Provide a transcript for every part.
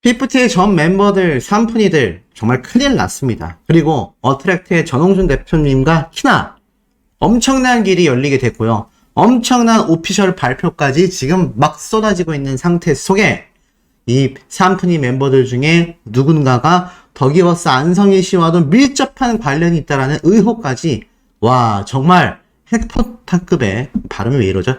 피프티의 전 멤버들, 산푼이들 정말 큰일 났습니다. 그리고 어트랙트의 전홍준 대표님과 키나 엄청난 길이 열리게 됐고요. 엄청난 오피셜 발표까지 지금 막 쏟아지고 있는 상태 속에 이 산푼이 멤버들 중에 누군가가 더기버스 안성희 씨와도 밀접한 관련이 있다라는 의혹까지, 와 정말 핵폭탄급의, 발음이 왜 이러죠?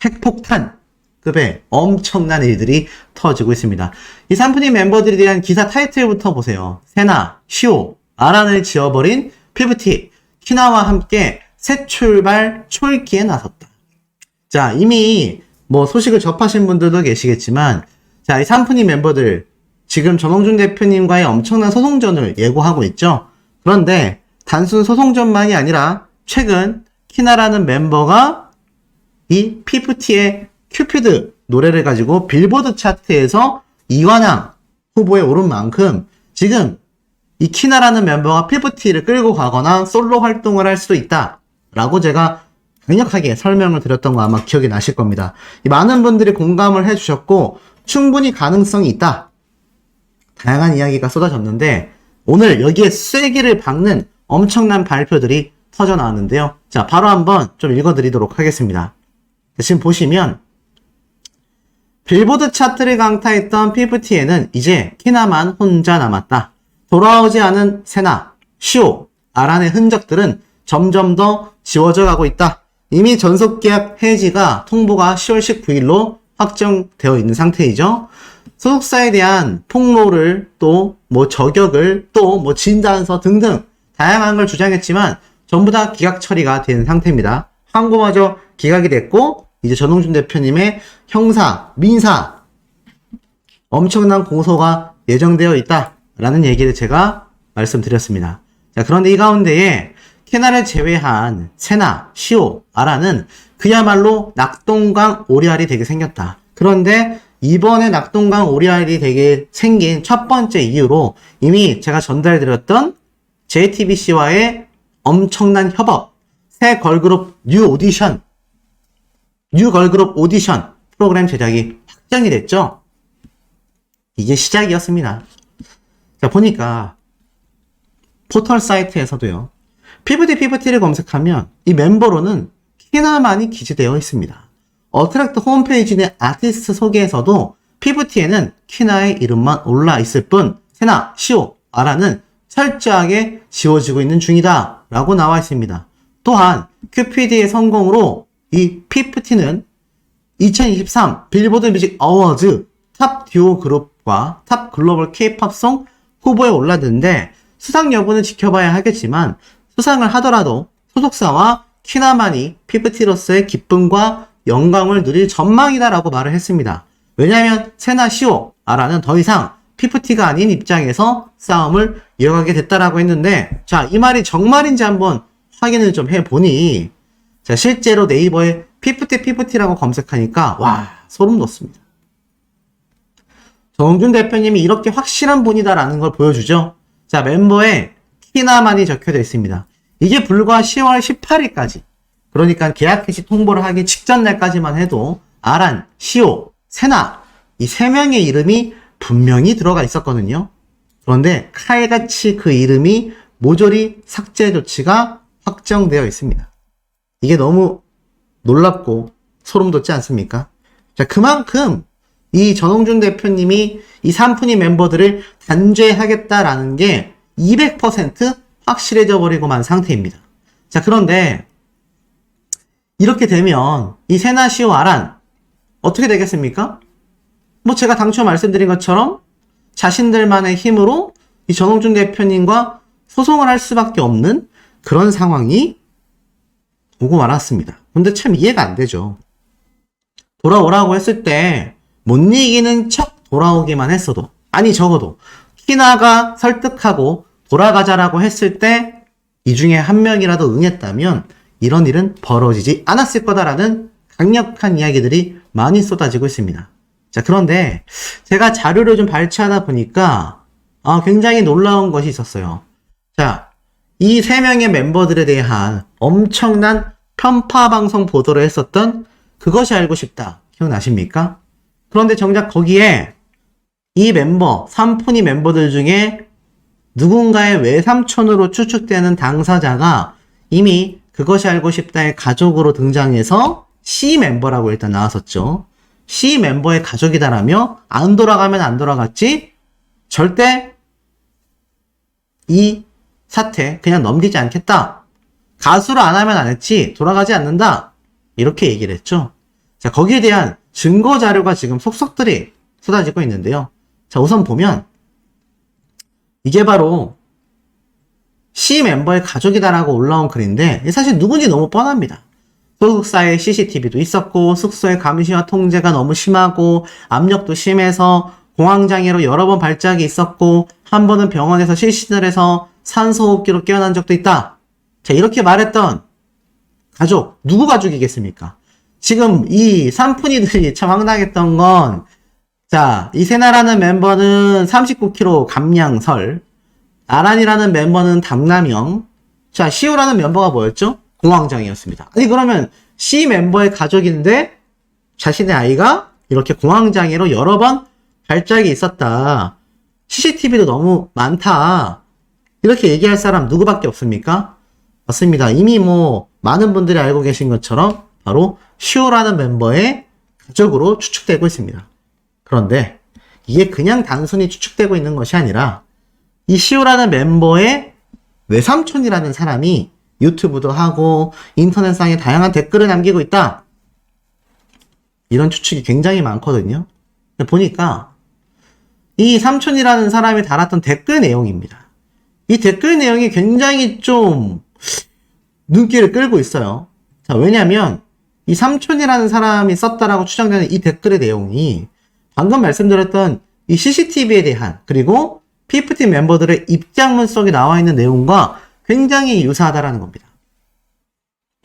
핵폭탄급의 엄청난 일들이 터지고 있습니다. 이 산푼이 멤버들에 대한 기사 타이틀부터 보세요. 세나, 시오, 아란을 지어버린 피프티, 키나와 함께 새 출발 초읽기에 나섰다. 자, 이미 뭐 소식을 접하신 분들도 계시겠지만, 자, 이 산푼이 멤버들 지금 전홍준 대표님과의 엄청난 소송전을 예고하고 있죠. 그런데 단순 소송전만이 아니라 최근 키나라는 멤버가 이 피프티의 큐피드 노래를 가지고 빌보드 차트에서 이관왕 후보에 오른 만큼 지금 이 키나라는 멤버가 피프티를 끌고 가거나 솔로 활동을 할 수도 있다 라고 제가 강력하게 설명을 드렸던 거 아마 기억이 나실 겁니다. 이 많은 분들이 공감을 해주셨고 충분히 가능성이 있다, 다양한 이야기가 쏟아졌는데 오늘 여기에 쐐기를 박는 엄청난 발표들이 터져 나왔는데요. 자, 바로 한번 좀 읽어드리도록 하겠습니다. 지금 보시면 빌보드 차트를 강타했던 피프티에는 이제 키나만 혼자 남았다. 돌아오지 않은 세나, 시오, 아란의 흔적들은 점점 더 지워져 가고 있다. 이미 전속계약 해지가 통보가 10월 19일로 확정되어 있는 상태이죠. 소속사에 대한 폭로를 또 뭐 저격을 또 뭐 진단서 등등 다양한 걸 주장했지만 전부 다 기각 처리가 된 상태입니다. 항고마저 기각이 됐고 이제 전홍준 대표님의 형사, 민사 엄청난 공소가 예정되어 있다라는 얘기를 제가 말씀드렸습니다. 자, 그런데 이 가운데에 키나를 제외한 세나, 시오, 아라는 그야말로 낙동강 오리알이 되게 생겼다. 그런데 이번에 낙동강 오리알이 되게 생긴 첫 번째 이유로 이미 제가 전달드렸던 JTBC와의 엄청난 협업, 새 걸그룹 뉴 걸그룹 오디션 프로그램 제작이 확정이 됐죠. 이게 시작이었습니다. 자, 보니까 포털 사이트에서도요, 피프티를 검색하면 이 멤버로는 키나만이 기재되어 있습니다. 어트랙트 홈페이지 내 아티스트 소개에서도 피프티에는 키나의 이름만 올라 있을 뿐 세나, 시오, 아라는 철저하게 지워지고 있는 중이다 라고 나와 있습니다. 또한 큐피드의 성공으로 이 피프티는 2023 빌보드 뮤직 어워즈 탑 듀오 그룹과 탑 글로벌 K-팝송 후보에 올랐는데 수상 여부는 지켜봐야 하겠지만 수상을 하더라도 소속사와 키나만이 피프티로서의 기쁨과 영광을 누릴 전망이다라고 말을 했습니다. 왜냐하면 세나, 시오, 아라는 더 이상 피프티가 아닌 입장에서 싸움을 이어가게 됐다라고 했는데, 자, 이 말이 정말인지 한번 확인을 좀 해보니, 자, 실제로 네이버에 피프티라고 검색하니까 와, 소름 돋습니다. 정준 대표님이 이렇게 확실한 분이다라는 걸 보여주죠. 자, 멤버에 키나만이 적혀져 있습니다. 이게 불과 10월 18일까지, 그러니까 계약 해지 통보를 하기 직전 날까지만 해도 아란, 시오, 세나 이 세 명의 이름이 분명히 들어가 있었거든요. 그런데 칼같이 그 이름이 모조리 삭제 조치가 확정되어 있습니다. 이게 너무 놀랍고 소름 돋지 않습니까? 자, 그만큼 이 전홍준 대표님이 이 산푼이 멤버들을 단죄하겠다라는 게 200% 확실해져 버리고만 상태입니다. 자, 그런데 이렇게 되면 이 세나, 시오, 아란 어떻게 되겠습니까? 뭐 제가 당초 말씀드린 것처럼 자신들만의 힘으로 이 전홍준 대표님과 소송을 할 수밖에 없는 그런 상황이 오고 말았습니다. 근데 참 이해가 안 되죠. 돌아오라고 했을 때 못 이기는 척 돌아오기만 했어도, 아니 적어도 키나가 설득하고 돌아가자라고 했을 때 이 중에 한 명이라도 응했다면 이런 일은 벌어지지 않았을 거다라는 강력한 이야기들이 많이 쏟아지고 있습니다. 자, 그런데 제가 자료를 좀 발췌하다 보니까 굉장히 놀라운 것이 있었어요. 자, 이 세 명의 멤버들에 대한 엄청난 편파 방송 보도를 했었던 그것이 알고 싶다 기억나십니까? 그런데 정작 거기에 이 멤버, 삼푼이 멤버들 중에 누군가의 외삼촌으로 추측되는 당사자가 이미 그것이 알고 싶다의 가족으로 등장해서 C 멤버라고 일단 나왔었죠. C 멤버의 가족이다라며 안 돌아가면 안 돌아갔지 절대 이 사태 그냥 넘기지 않겠다. 가수를 안 하면 안 했지 돌아가지 않는다. 이렇게 얘기를 했죠. 자, 거기에 대한 증거 자료가 지금 속속들이 쏟아지고 있는데요. 자, 우선 보면 이게 바로 C 멤버의 가족이다라고 올라온 글인데 사실 누군지 너무 뻔합니다. 소속사에 CCTV도 있었고 숙소의 감시와 통제가 너무 심하고 압력도 심해서 공황장애로 여러 번 발작이 있었고 한 번은 병원에서 실신을 해서 산소호흡기로 깨어난 적도 있다. 자, 이렇게 말했던 가족, 누구 가족이겠습니까? 지금 이 삼푼이들이 참 황당했던 건 자, 이세나라는 멤버는 39kg 감량설, 아란이라는 멤버는 담남형, 자, 시오라는 멤버가 뭐였죠? 공황장애였습니다. 아니 그러면 C 멤버의 가족인데 자신의 아이가 이렇게 공황장애로 여러 번 발작이 있었다. CCTV도 너무 많다. 이렇게 얘기할 사람 누구밖에 없습니까? 맞습니다. 이미 뭐 많은 분들이 알고 계신 것처럼 바로 시오라는 멤버의 가족으로 추측되고 있습니다. 그런데 이게 그냥 단순히 추측되고 있는 것이 아니라 이 시오라는 멤버의 외삼촌이라는 사람이 유튜브도 하고 인터넷상에 다양한 댓글을 남기고 있다. 이런 추측이 굉장히 많거든요. 근데 보니까 이 삼촌이라는 사람이 달았던 댓글 내용입니다. 이 댓글 내용이 굉장히 좀 눈길을 끌고 있어요. 자, 왜냐면 이 삼촌이라는 사람이 썼다라고 추정되는 이 댓글의 내용이 방금 말씀드렸던 이 CCTV에 대한 그리고 P15 멤버들의 입장문 속에 나와 있는 내용과 굉장히 유사하다라는 겁니다.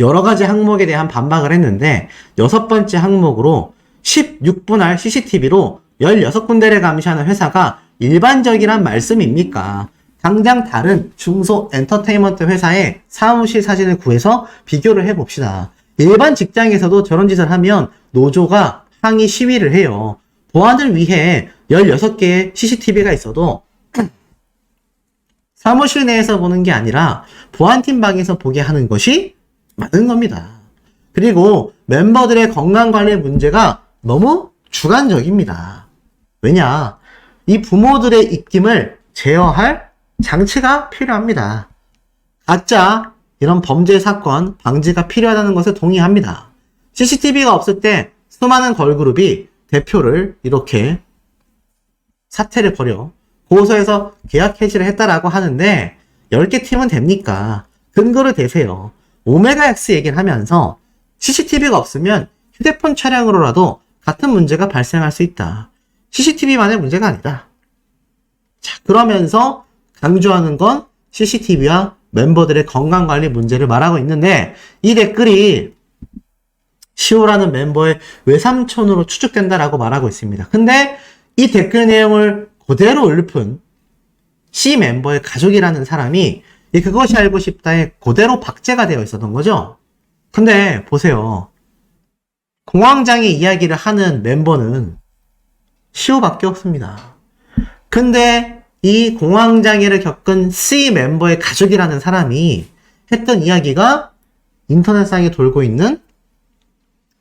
여러 가지 항목에 대한 반박을 했는데 6번째 항목으로 16분할 CCTV로 16군데를 감시하는 회사가 일반적이란 말씀입니까? 당장 다른 중소 엔터테인먼트 회사의 사무실 사진을 구해서 비교를 해봅시다. 일반 직장에서도 저런 짓을 하면 노조가 항의 시위를 해요. 보안을 위해 16개의 CCTV가 있어도 사무실 내에서 보는 게 아니라 보안팀 방에서 보게 하는 것이 맞는 겁니다. 그리고 멤버들의 건강관리 문제가 너무 주관적입니다. 왜냐? 이 부모들의 입김을 제어할 장치가 필요합니다. 가짜 이런 범죄 사건 방지가 필요하다는 것에 동의합니다. CCTV가 없을 때 수많은 걸그룹이 대표를 이렇게 사태를 벌여 고소해서 계약 해지를 했다라고 하는데 10개 팀은 됩니까? 근거를 대세요. 오메가X 얘기를 하면서 CCTV가 없으면 휴대폰 촬영으로라도 같은 문제가 발생할 수 있다. CCTV만의 문제가 아니다. 자, 그러면서 강조하는 건 CCTV와 멤버들의 건강관리 문제를 말하고 있는데 이 댓글이 시오라는 멤버의 외삼촌으로 추측된다라고 말하고 있습니다. 근데 이 댓글 내용을 그대로 읊은 C 멤버의 가족이라는 사람이 그것이 알고 싶다에 그대로 박제가 되어 있었던 거죠. 근데 보세요. 공황장애 이야기를 하는 멤버는 시오밖에 없습니다. 근데 이 공황장애를 겪은 C 멤버의 가족이라는 사람이 했던 이야기가 인터넷상에 돌고 있는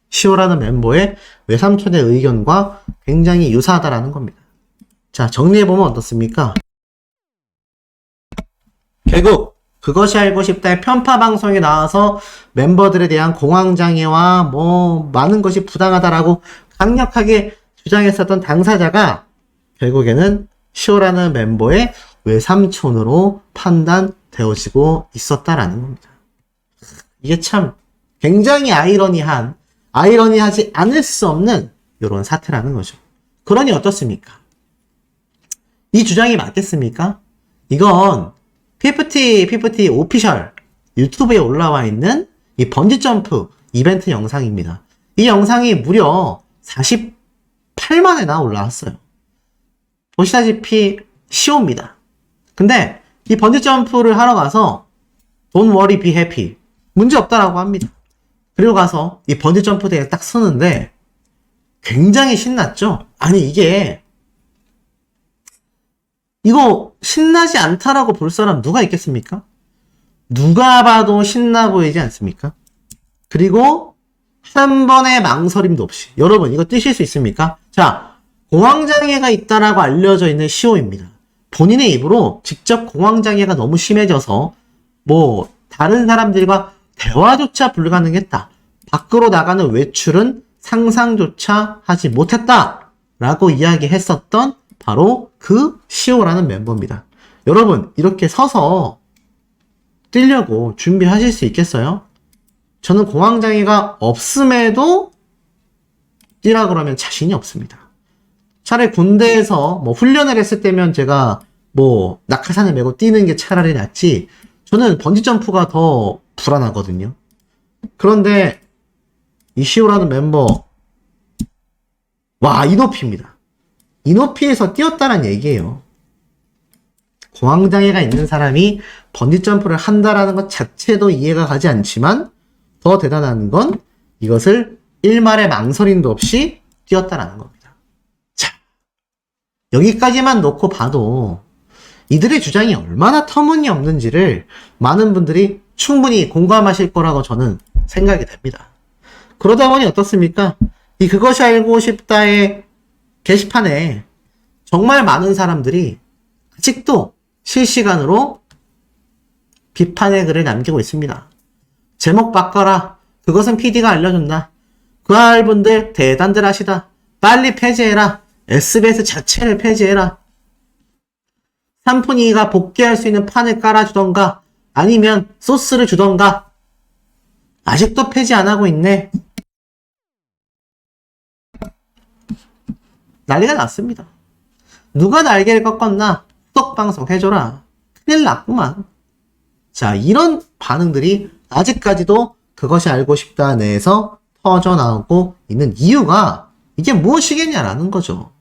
시오라는 멤버의 외삼촌의 의견과 굉장히 유사하다라는 겁니다. 자, 정리해보면 어떻습니까? 결국 그것이 알고 싶다의 편파 방송에 나와서 멤버들에 대한 공황장애와 뭐 많은 것이 부당하다라고 강력하게 주장했었던 당사자가 결국에는 시오라는 멤버의 외삼촌으로 판단되어지고 있었다라는 겁니다. 이게 참 굉장히 아이러니하지 않을 수 없는 이런 사태라는 거죠. 그러니 어떻습니까? 이 주장이 맞겠습니까? 이건 P50 오피셜 유튜브에 올라와 있는 이 번지점프 이벤트 영상입니다. 이 영상이 무려 48만회나 올라왔어요. 보시다시피 시오입니다. 근데 이 번지점프를 하러 가서 Don't worry, be happy. 문제 없다라고 합니다. 그리고 가서 이 번지점프대에 딱 서는데 굉장히 신났죠? 아니 이게 이거 신나지 않다라고 볼 사람 누가 있겠습니까? 누가 봐도 신나 보이지 않습니까? 그리고 한 번의 망설임도 없이. 여러분, 이거 뜨실 수 있습니까? 자, 공황장애가 있다라고 알려져 있는 시호입니다. 본인의 입으로 직접 공황장애가 너무 심해져서 다른 사람들과 대화조차 불가능했다. 밖으로 나가는 외출은 상상조차 하지 못했다. 라고 이야기했었던 바로 그 시호라는 멤버입니다. 여러분, 이렇게 서서 뛰려고 준비하실 수 있겠어요? 저는 공황장애가 없음에도 뛰라 그러면 자신이 없습니다. 차라리 군대에서 훈련을 했을 때면 제가 낙하산을 메고 뛰는 게 차라리 낫지, 저는 번지점프가 더 불안하거든요. 그런데 이 시오라는 멤버, 와, 이 높이입니다. 이 높이에서 뛰었다는 얘기예요. 공황장애가 있는 사람이 번지점프를 한다라는 것 자체도 이해가 가지 않지만, 더 대단한 건 이것을 일말의 망설임도 없이 뛰었다라는 겁니다. 자, 여기까지만 놓고 봐도 이들의 주장이 얼마나 터무니없는지를 많은 분들이 충분히 공감하실 거라고 저는 생각이 됩니다. 그러다 보니 어떻습니까? 이 그것이 알고 싶다의 게시판에 정말 많은 사람들이 아직도 실시간으로 비판의 글을 남기고 있습니다. 제목 바꿔라. 그것은 PD가 알려준다. 그 알분들 대단들 하시다. 빨리 폐지해라. SBS 자체를 폐지해라. 삼푼이가 복귀할 수 있는 판을 깔아주던가 아니면 소스를 주던가. 아직도 폐지 안 하고 있네. 난리가 났습니다. 누가 날개를 꺾었나? 후덕방송 해줘라. 큰일 났구만. 자, 이런 반응들이 아직까지도 그것이 알고 싶다 내에서 터져나오고 있는 이유가 이게 무엇이겠냐라는 거죠.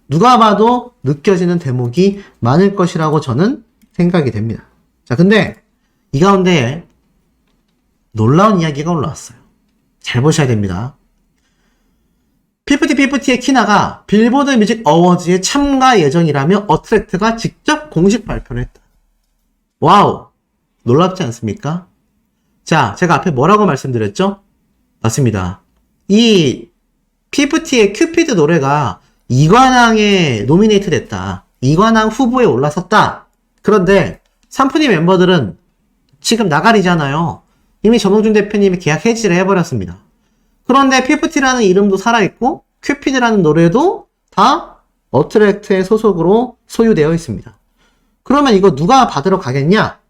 누가 봐도 느껴지는 대목이 많을 것이라고 저는 생각이 됩니다. 자, 근데 이 가운데에 놀라운 이야기가 올라왔어요. 잘 보셔야 됩니다. 피프티의 키나가 빌보드 뮤직 어워즈에 참가 예정이라며 어트랙트가 직접 공식 발표를 했다. 와우! 놀랍지 않습니까? 자, 제가 앞에 뭐라고 말씀드렸죠? 맞습니다. 이 피프티의 큐피드 노래가 이관왕에 노미네이트 됐다. 이관왕 후보에 올라섰다. 그런데 삼푼이 멤버들은 지금 나가리잖아요. 이미 전홍준 대표님이 계약 해지를 해버렸습니다. 그런데 피프티라는 이름도 살아있고 큐피드라는 노래도 다 어트랙트의 소속으로 소유되어 있습니다. 그러면 이거 누가 받으러 가겠냐?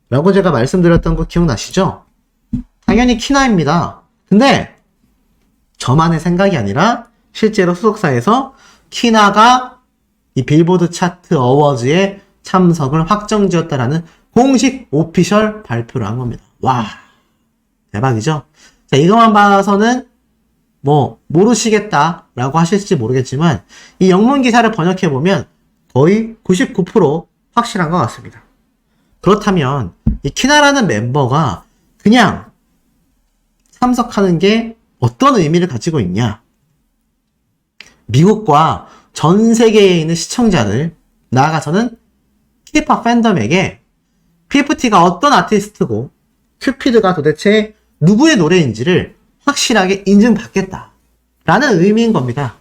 라고 제가 말씀드렸던 거 기억나시죠? 당연히 키나입니다. 근데 저만의 생각이 아니라 실제로 소속사에서 키나가 이 빌보드 차트 어워즈에 참석을 확정지었다라는 공식 오피셜 발표를 한 겁니다. 와, 대박이죠? 자, 이것만 봐서는 모르시겠다라고 하실지 모르겠지만 이 영문 기사를 번역해보면 거의 99% 확실한 것 같습니다. 그렇다면 이 키나라는 멤버가 그냥 참석하는 게 어떤 의미를 가지고 있냐? 미국과 전 세계에 있는 시청자들, 나아가서는 K-POP 팬덤에게 PFT가 어떤 아티스트고 큐피드가 도대체 누구의 노래인지를 확실하게 인증받겠다라는 의미인 겁니다.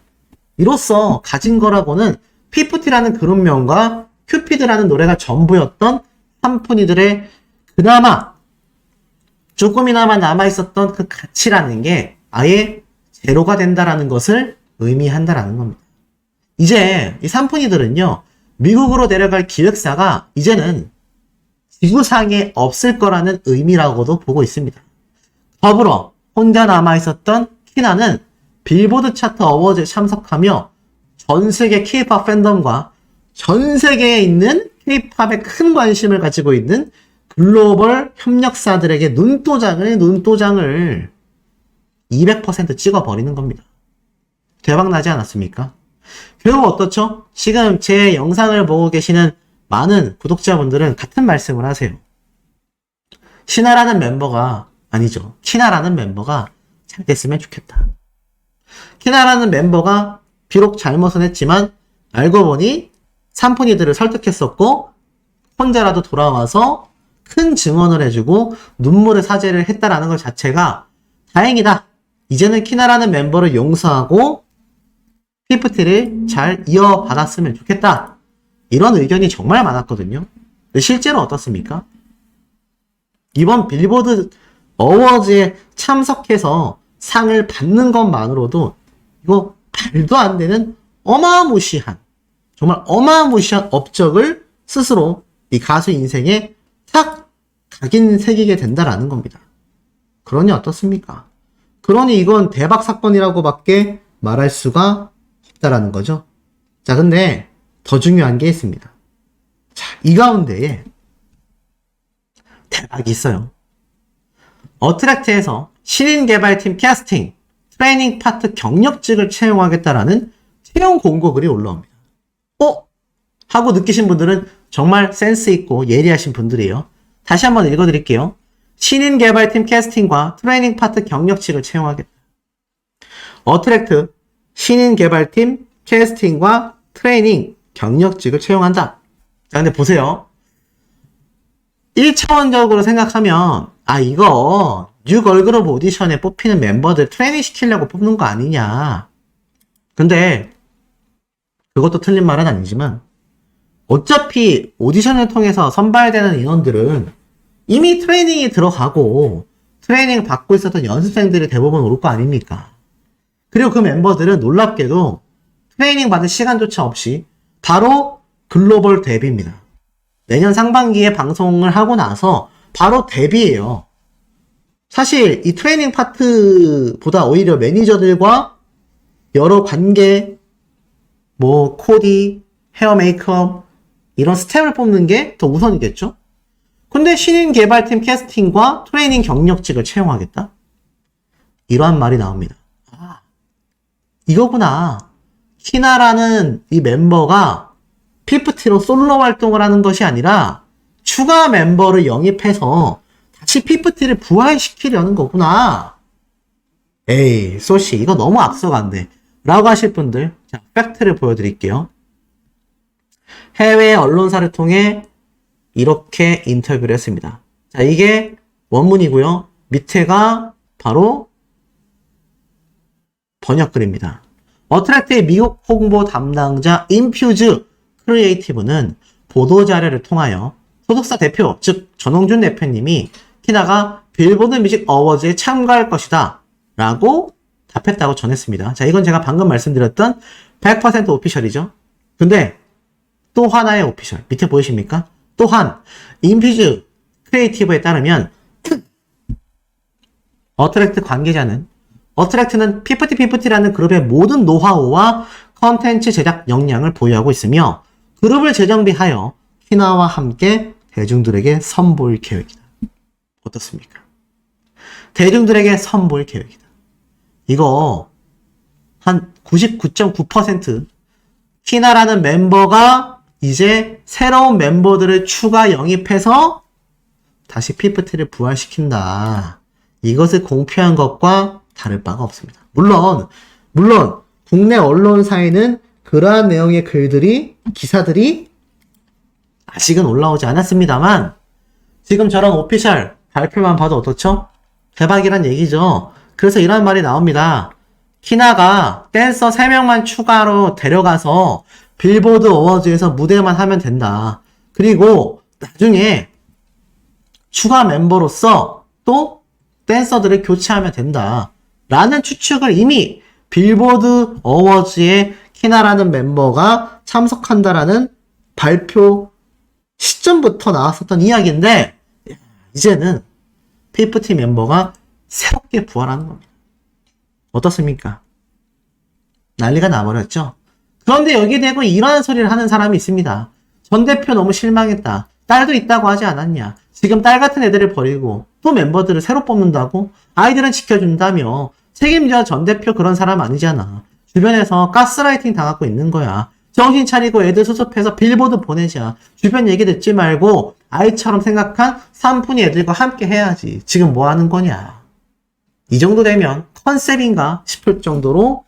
이로써 가진 거라고는 PFT라는 그룹명과 큐피드라는 노래가 전부였던 삼푼이들의 그나마 조금이나마 남아있었던 그 가치라는 게 아예 제로가 된다라는 것을 의미한다라는 겁니다. 이제 이 삼푼이들은요, 미국으로 내려갈 기획사가 이제는 지구상에 없을 거라는 의미라고도 보고 있습니다. 더불어 혼자 남아있었던 키나는 빌보드 차트 어워즈에 참석하며 전 세계 K-POP 팬덤과 전 세계에 있는 K-POP에 큰 관심을 가지고 있는 글로벌 협력사들에게 눈도장을 200% 찍어버리는 겁니다. 대박나지 않았습니까? 결국 어떻죠? 지금 제 영상을 보고 계시는 많은 구독자분들은 같은 말씀을 하세요. 키나라는 멤버가 잘 됐으면 좋겠다. 키나라는 멤버가 비록 잘못은 했지만 알고 보니 삼푼이들을 설득했었고 혼자라도 돌아와서 큰 증언을 해주고 눈물의 사죄를 했다라는 것 자체가 다행이다. 이제는 키나라는 멤버를 용서하고 피프티를 잘 이어받았으면 좋겠다. 이런 의견이 정말 많았거든요. 근데 실제로 어떻습니까? 이번 빌보드 어워즈에 참석해서 상을 받는 것만으로도 이거 말도 안 되는 어마무시한 정말 어마무시한 업적을 스스로 이 가수 인생에 탁 각인새기게 된다라는 겁니다. 그러니 어떻습니까? 그러니 이건 대박 사건이라고밖에 말할 수가 없다라는 거죠. 자, 근데 더 중요한 게 있습니다. 자, 이 가운데에 대박이 있어요. 어트랙트에서 신인 개발팀 캐스팅, 트레이닝 파트 경력직을 채용하겠다라는 채용 공고글이 올라옵니다. 하고 느끼신 분들은 정말 센스 있고 예리하신 분들이에요. 다시 한번 읽어드릴게요. 신인 개발팀 캐스팅과 트레이닝 파트 경력직을 채용하겠다. 어트랙트 신인 개발팀 캐스팅과 트레이닝 경력직을 채용한다. 자, 근데 보세요. 1차원적으로 생각하면 이거 뉴 걸그룹 오디션에 뽑히는 멤버들 트레이닝 시키려고 뽑는 거 아니냐. 근데 그것도 틀린 말은 아니지만 어차피 오디션을 통해서 선발되는 인원들은 이미 트레이닝이 들어가고 트레이닝을 받고 있었던 연습생들이 대부분 올 거 아닙니까? 그리고 그 멤버들은 놀랍게도 트레이닝 받을 시간조차 없이 바로 글로벌 데뷔입니다. 내년 상반기에 방송을 하고 나서 바로 데뷔예요. 사실 이 트레이닝 파트보다 오히려 매니저들과 여러 관계, 코디, 헤어 메이크업 이런 스텝을 뽑는 게 더 우선이겠죠? 근데 신인 개발팀 캐스팅과 트레이닝 경력직을 채용하겠다? 이러한 말이 나옵니다. 이거구나. 키나라는 이 멤버가 피프티로 솔로 활동을 하는 것이 아니라 추가 멤버를 영입해서 다시 피프티를 부활시키려는 거구나. 에이, 소씨, 이거 너무 앞서간대. 라고 하실 분들, 자, 팩트를 보여드릴게요. 해외 언론사를 통해 이렇게 인터뷰를 했습니다. 자, 이게 원문이고요. 밑에가 바로 번역글입니다. 어트랙트의 미국 홍보 담당자 인퓨즈 크리에이티브는 보도자료를 통하여 소속사 대표, 즉 전홍준 대표님이 키나가 빌보드 뮤직 어워즈에 참가할 것이다 라고 답했다고 전했습니다. 자, 이건 제가 방금 말씀드렸던 100% 오피셜이죠. 근데 또 하나의 오피셜 밑에 보이십니까? 또한 인퓨즈 크리에이티브에 따르면 어트랙트는 피프티라는 그룹의 모든 노하우와 컨텐츠 제작 역량을 보유하고 있으며 그룹을 재정비하여 키나와 함께 대중들에게 선보일 계획이다. 어떻습니까? 대중들에게 선보일 계획이다. 이거 한 99.9% 키나라는 멤버가 이제 새로운 멤버들을 추가 영입해서 다시 피프티를 부활시킨다. 이것을 공표한 것과 다를 바가 없습니다. 물론 국내 언론사에는 그러한 내용의 기사들이 아직은 올라오지 않았습니다만 지금 저런 오피셜 발표만 봐도 어떻죠? 대박이란 얘기죠. 그래서 이런 말이 나옵니다. 키나가 댄서 3명만 추가로 데려가서 빌보드 어워즈에서 무대만 하면 된다. 그리고 나중에 추가 멤버로서 또 댄서들을 교체하면 된다. 라는 추측을 이미 빌보드 어워즈에 키나라는 멤버가 참석한다라는 발표 시점부터 나왔었던 이야기인데 이제는 피프티 멤버가 새롭게 부활하는 겁니다. 어떻습니까? 난리가 나버렸죠? 그런데 여기에 대고 이러한 소리를 하는 사람이 있습니다. 전 대표 너무 실망했다. 딸도 있다고 하지 않았냐. 지금 딸 같은 애들을 버리고 또 멤버들을 새로 뽑는다고? 아이들은 지켜준다며. 책임져. 전 대표 그런 사람 아니잖아. 주변에서 가스라이팅 당하고 있는 거야. 정신 차리고 애들 수습해서 빌보드 보내자. 주변 얘기 듣지 말고 아이처럼 생각한 삼푼이 애들과 함께 해야지. 지금 뭐 하는 거냐. 이 정도 되면 컨셉인가 싶을 정도로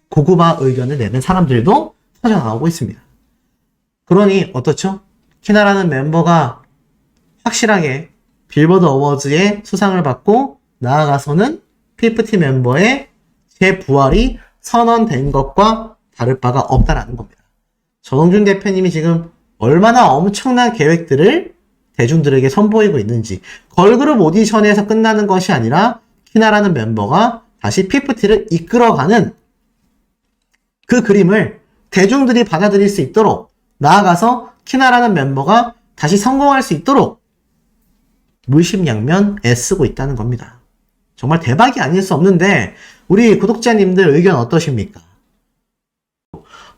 고구마 의견을 내는 사람들도 터져나오고 있습니다. 그러니 어떻죠? 키나라는 멤버가 확실하게 빌보드 어워즈의 수상을 받고 나아가서는 피프티 멤버의 재부활이 선언된 것과 다를 바가 없다라는 겁니다. 전홍준 대표님이 지금 얼마나 엄청난 계획들을 대중들에게 선보이고 있는지, 걸그룹 오디션에서 끝나는 것이 아니라 키나라는 멤버가 다시 피프티를 이끌어가는 그 그림을 대중들이 받아들일 수 있도록, 나아가서 키나라는 멤버가 다시 성공할 수 있도록 물심양면 애쓰고 있다는 겁니다. 정말 대박이 아닐 수 없는데 우리 구독자님들 의견 어떠십니까?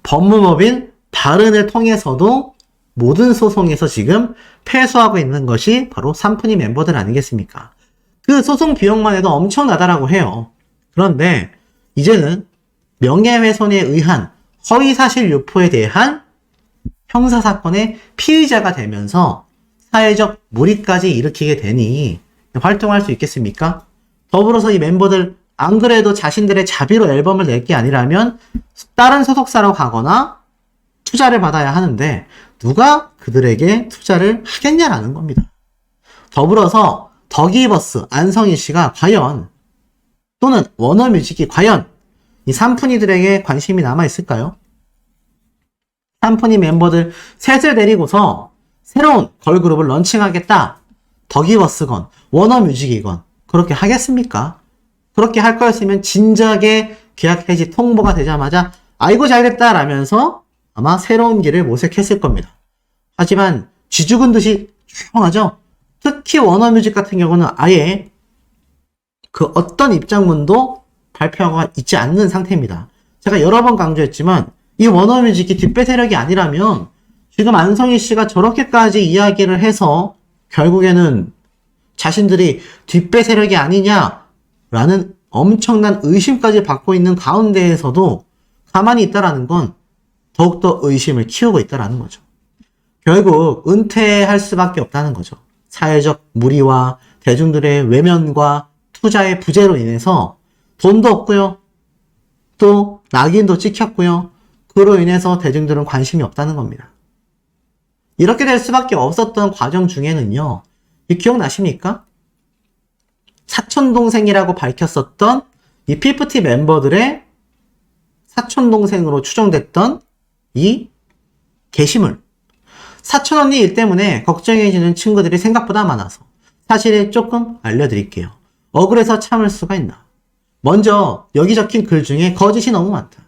법무법인 바른을 통해서도 모든 소송에서 지금 패소하고 있는 것이 바로 삼푼이 멤버들 아니겠습니까? 그 소송 비용만 해도 엄청나다라고 해요. 그런데 이제는 명예훼손에 의한 허위사실 유포에 대한 형사사건의 피의자가 되면서 사회적 물의까지 일으키게 되니 활동할 수 있겠습니까? 더불어서 이 멤버들 안 그래도 자신들의 자비로 앨범을 낼 게 아니라면 다른 소속사로 가거나 투자를 받아야 하는데 누가 그들에게 투자를 하겠냐라는 겁니다. 더불어서 더기버스 안성희 씨가 과연, 또는 워너뮤직이 과연 이 삼푼이들에게 관심이 남아있을까요? 삼푼이 멤버들 셋을 데리고서 새로운 걸그룹을 런칭하겠다, 더기버스건 워너뮤직이건 그렇게 하겠습니까? 그렇게 할 거였으면 진작에 계약 해지 통보가 되자마자 아이고 잘됐다 라면서 아마 새로운 길을 모색했을 겁니다. 하지만 쥐 죽은 듯이 조용하죠? 특히 워너뮤직 같은 경우는 아예 그 어떤 입장문도 발표가 있지 않는 상태입니다. 제가 여러 번 강조했지만 이 워너뮤직이 뒷배 세력이 아니라면 지금 안성희 씨가 저렇게까지 이야기를 해서 결국에는 자신들이 뒷배 세력이 아니냐라는 엄청난 의심까지 받고 있는 가운데에서도 가만히 있다라는 건 더욱더 의심을 키우고 있다라는 거죠. 결국 은퇴할 수밖에 없다는 거죠. 사회적 무리와 대중들의 외면과 투자의 부재로 인해서 돈도 없고요. 또 낙인도 찍혔고요. 그로 인해서 대중들은 관심이 없다는 겁니다. 이렇게 될 수밖에 없었던 과정 중에는요. 기억나십니까? 사촌동생이라고 밝혔었던 이 피프티 멤버들의 사촌동생으로 추정됐던 이 게시물. 사촌언니 일 때문에 걱정해지는 친구들이 생각보다 많아서 사실을 조금 알려드릴게요. 억울해서 참을 수가 있나. 먼저 여기 적힌 글 중에 거짓이 너무 많다.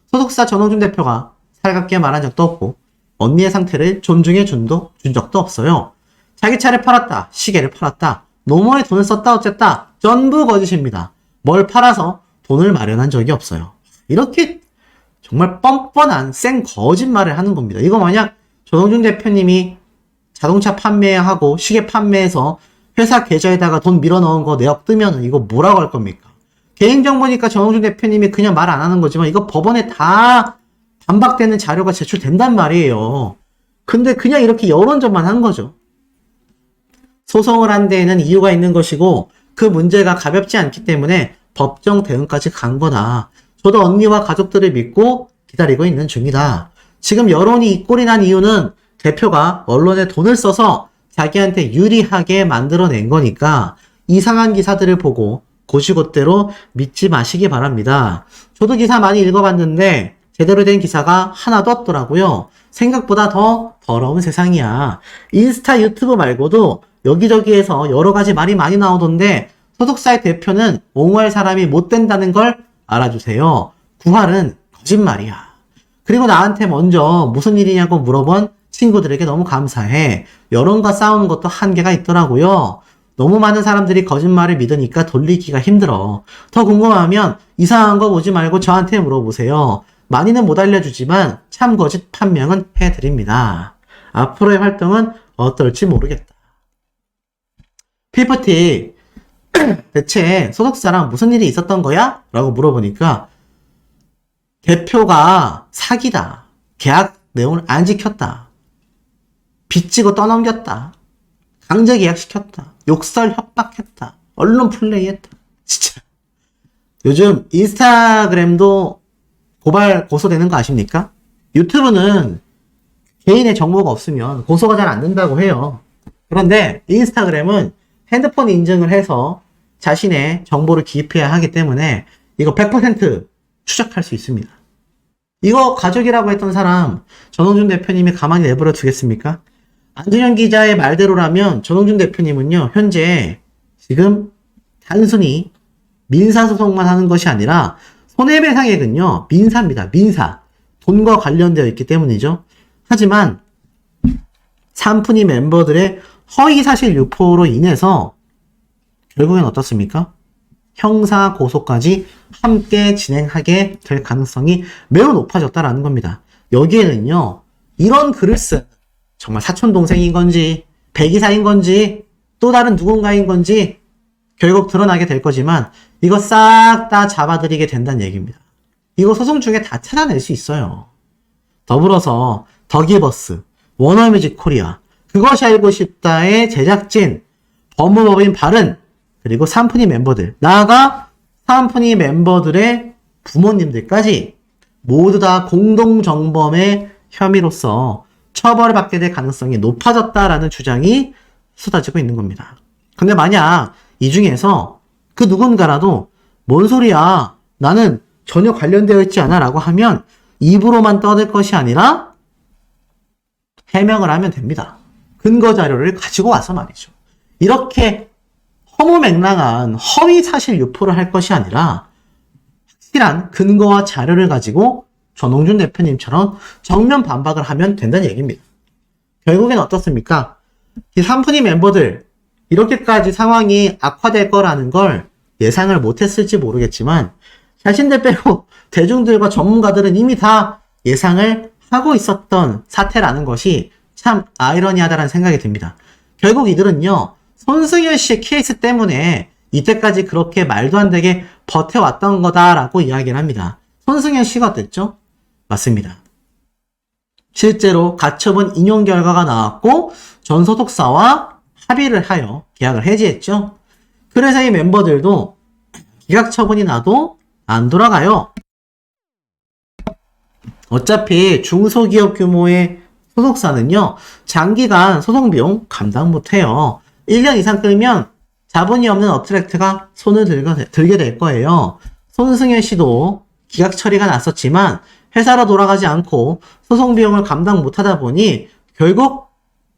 소속사 전홍준 대표가 살갑게 말한 적도 없고 언니의 상태를 존중해 준 적도 없어요. 자기 차를 팔았다, 시계를 팔았다, 노모에 돈을 썼다 어쨌다, 전부 거짓입니다. 뭘 팔아서 돈을 마련한 적이 없어요. 이렇게 정말 뻔뻔한 생 거짓말을 하는 겁니다. 이거 만약 전홍준 대표님이 자동차 판매하고 시계 판매해서 회사 계좌에다가 돈 밀어 넣은 거 내역 뜨면 이거 뭐라고 할 겁니까? 개인정보니까 전홍준 대표님이 그냥 말 안 하는 거지만 이거 법원에 다 반박되는 자료가 제출된단 말이에요. 근데 그냥 이렇게 여론전만 한 거죠. 소송을 한 데에는 이유가 있는 것이고 그 문제가 가볍지 않기 때문에 법정 대응까지 간 거다. 저도 언니와 가족들을 믿고 기다리고 있는 중이다. 지금 여론이 이 꼴이 난 이유는 대표가 언론에 돈을 써서 자기한테 유리하게 만들어낸 거니까 이상한 기사들을 보고 고시고대로 믿지 마시기 바랍니다. 저도 기사 많이 읽어봤는데 제대로 된 기사가 하나도 없더라고요. 생각보다 더 더러운 세상이야. 인스타 유튜브 말고도 여기저기에서 여러 가지 말이 많이 나오던데 소속사의 대표는 옹호할 사람이 못 된다는 걸 알아주세요. 구할은 거짓말이야. 그리고 나한테 먼저 무슨 일이냐고 물어본 친구들에게 너무 감사해. 여론과 싸우는 것도 한계가 있더라고요. 너무 많은 사람들이 거짓말을 믿으니까 돌리기가 힘들어. 더 궁금하면 이상한 거 보지 말고 저한테 물어보세요. 많이는 못 알려주지만 참 거짓 판명은 해드립니다. 앞으로의 활동은 어떨지 모르겠다. 피프티 대체 소속사랑 무슨 일이 있었던 거야? 라고 물어보니까 대표가 사기다. 계약 내용을 안 지켰다. 빚지고 떠넘겼다. 강제 계약시켰다. 욕설 협박했다. 언론 플레이했다. 진짜 요즘 인스타그램도 고발 고소되는 거 아십니까? 유튜브는 개인의 정보가 없으면 고소가 잘 안 된다고 해요. 그런데 인스타그램은 핸드폰 인증을 해서 자신의 정보를 기입해야 하기 때문에 이거 100% 추적할 수 있습니다. 이거 가족이라고 했던 사람 전홍준 대표님이 가만히 내버려 두겠습니까? 안준현 기자의 말대로라면 전홍준 대표님은요, 현재 지금 단순히 민사소송만 하는 것이 아니라 손해배상액은요, 민사입니다. 민사. 돈과 관련되어 있기 때문이죠. 하지만 삼푼이 멤버들의 허위사실 유포로 인해서 결국엔 어떻습니까? 형사 고소까지 함께 진행하게 될 가능성이 매우 높아졌다라는 겁니다. 여기에는요, 이런 글을 쓴 정말 사촌동생인 건지, 배기사인 건지, 또 다른 누군가인 건지 결국 드러나게 될 거지만 이거 싹 다 잡아들이게 된다는 얘기입니다. 이거 소송 중에 다 찾아낼 수 있어요. 더불어서 더기버스, 워너뮤직 코리아, 그것이 알고 싶다의 제작진, 법무법인 발은, 그리고 삼푼이 멤버들, 나아가 삼푼이 멤버들의 부모님들까지 모두 다 공동정범의 혐의로서 처벌을 받게 될 가능성이 높아졌다라는 주장이 쏟아지고 있는 겁니다. 근데 만약 이 중에서 그 누군가라도 뭔 소리야, 나는 전혀 관련되어 있지 않아 라고 하면 입으로만 떠들 것이 아니라 해명을 하면 됩니다. 근거 자료를 가지고 와서 말이죠. 이렇게 허무맹랑한 허위 사실 유포를 할 것이 아니라 확실한 근거와 자료를 가지고 전홍준 대표님처럼 정면 반박을 하면 된다는 얘기입니다. 결국엔 어떻습니까? 이 삼푼이 멤버들 이렇게까지 상황이 악화될 거라는 걸 예상을 못했을지 모르겠지만 자신들 빼고 대중들과 전문가들은 이미 다 예상을 하고 있었던 사태라는 것이 참 아이러니하다는 생각이 듭니다. 결국 이들은요, 손승현 씨의 케이스 때문에 이때까지 그렇게 말도 안 되게 버텨왔던 거다라고 이야기를 합니다. 손승현 씨가 어땠죠? 맞습니다. 실제로 가처분 인용 결과가 나왔고 전 소속사와 합의를 하여 계약을 해지했죠. 그래서 이 멤버들도 기각 처분이 나도 안 돌아가요. 어차피 중소기업 규모의 소속사는요, 장기간 소송 비용 감당 못해요. 1년 이상 끌면 자본이 없는 업트랙트가 손을 들게 될 거예요. 손승현 씨도 기각 처리가 났었지만 회사로 돌아가지 않고 소송 비용을 감당 못하다 보니 결국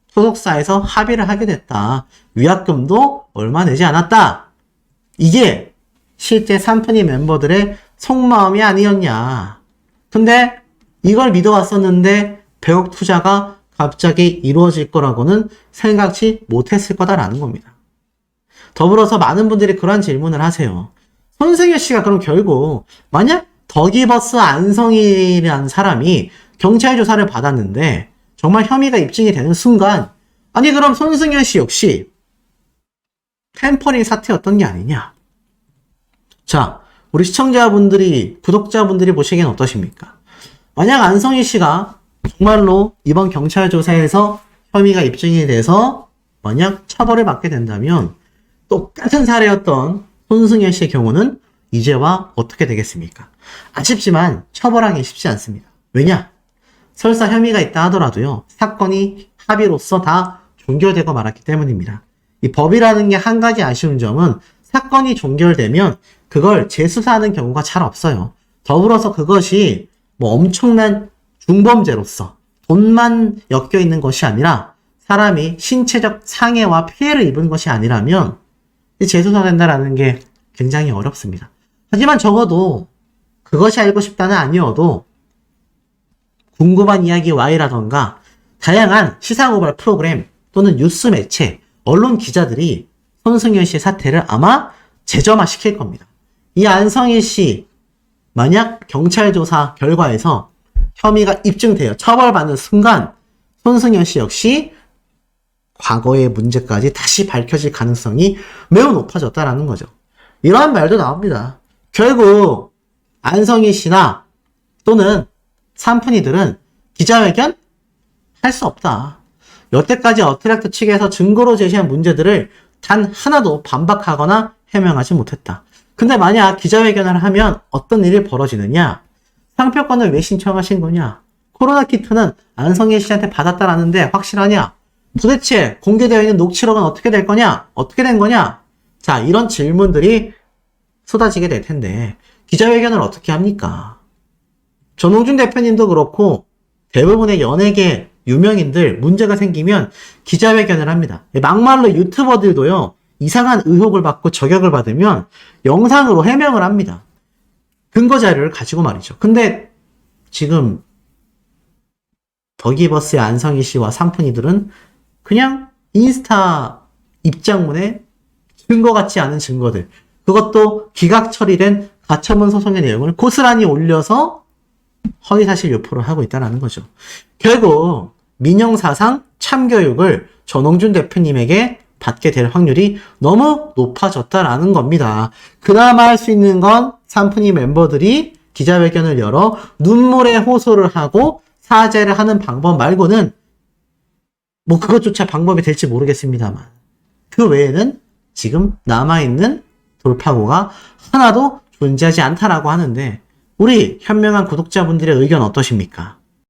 소속사에서 합의를 하게 됐다. 위약금도 얼마 내지 않았다. 이게 실제 삼푼이 멤버들의 속마음이 아니었냐. 근데 이걸 믿어왔었는데 100억 투자가 갑자기 이루어질 거라고는 생각지 못했을 거다라는 겁니다. 더불어서 많은 분들이 그런 질문을 하세요. 손승현 씨가 그럼 결국 만약 더기버스 안성이라는 사람이 경찰 조사를 받았는데 정말 혐의가 입증이 되는 순간, 아니 그럼 손승현 씨 역시 템퍼링 사태였던 게 아니냐. 자, 우리 시청자분들이, 구독자분들이 보시기엔 어떠십니까? 만약 안성희 씨가 정말로 이번 경찰 조사에서 혐의가 입증이 돼서 만약 처벌을 받게 된다면 똑같은 사례였던 손승현 씨의 경우는 이제와 어떻게 되겠습니까? 아쉽지만 처벌하기 쉽지 않습니다. 왜냐? 설사 혐의가 있다 하더라도요, 사건이 합의로서 다 종결되고 말았기 때문입니다. 이 법이라는 게 한 가지 아쉬운 점은 사건이 종결되면 그걸 재수사하는 경우가 잘 없어요. 더불어서 그것이 뭐 엄청난 중범죄로서 돈만 엮여 있는 것이 아니라 사람이 신체적 상해와 피해를 입은 것이 아니라면 재수사된다라는 게 굉장히 어렵습니다. 하지만 적어도 그것이 알고 싶다는 아니어도 궁금한 이야기 Y라던가 다양한 시사고발 프로그램 또는 뉴스 매체, 언론 기자들이 손승현 씨의 사태를 아마 재점화 시킬 겁니다. 이 안성희 씨 만약 경찰 조사 결과에서 혐의가 입증되어 처벌받는 순간 손승현 씨 역시 과거의 문제까지 다시 밝혀질 가능성이 매우 높아졌다라는 거죠. 이러한 말도 나옵니다. 결국 안성희 씨나 또는 삼푼이들은 기자회견 할 수 없다. 여태까지 어트랙트 측에서 증거로 제시한 문제들을 단 하나도 반박하거나 해명하지 못했다. 근데 만약 기자회견을 하면 어떤 일이 벌어지느냐? 상표권을 왜 신청하신 거냐? 코로나 키트는 안성희 씨한테 받았다라는데 확실하냐? 도대체 공개되어 있는 녹취록은 어떻게 될 거냐? 어떻게 된 거냐? 자, 이런 질문들이 쏟아지게 될 텐데 기자회견을 어떻게 합니까? 전홍준 대표님도 그렇고 대부분의 연예계 유명인들 문제가 생기면 기자회견을 합니다. 막말로 유튜버들도요, 이상한 의혹을 받고 저격을 받으면 영상으로 해명을 합니다. 근거 자료를 가지고 말이죠. 근데 지금 더기버스의 안성희 씨와 삼푼이들은 그냥 인스타 입장문에 증거 같지 않은 증거들, 그것도 기각 처리된 가처분 소송의 내용을 고스란히 올려서 허위사실 유포를 하고 있다는 거죠. 결국 민영사상 참교육을 전홍준 대표님에게 받게 될 확률이 너무 높아졌다라는 겁니다. 그나마 할 수 있는 건 삼푼이 멤버들이 기자회견을 열어 눈물의 호소를 하고 사죄를 하는 방법 말고는 뭐 그것조차 방법이 될지 모르겠습니다만 그 외에는 지금 남아있는 돌파구가 하나도 존재하지 않다라고 하는데 우리 현명한 구독자분들의 의견 어떠십니까?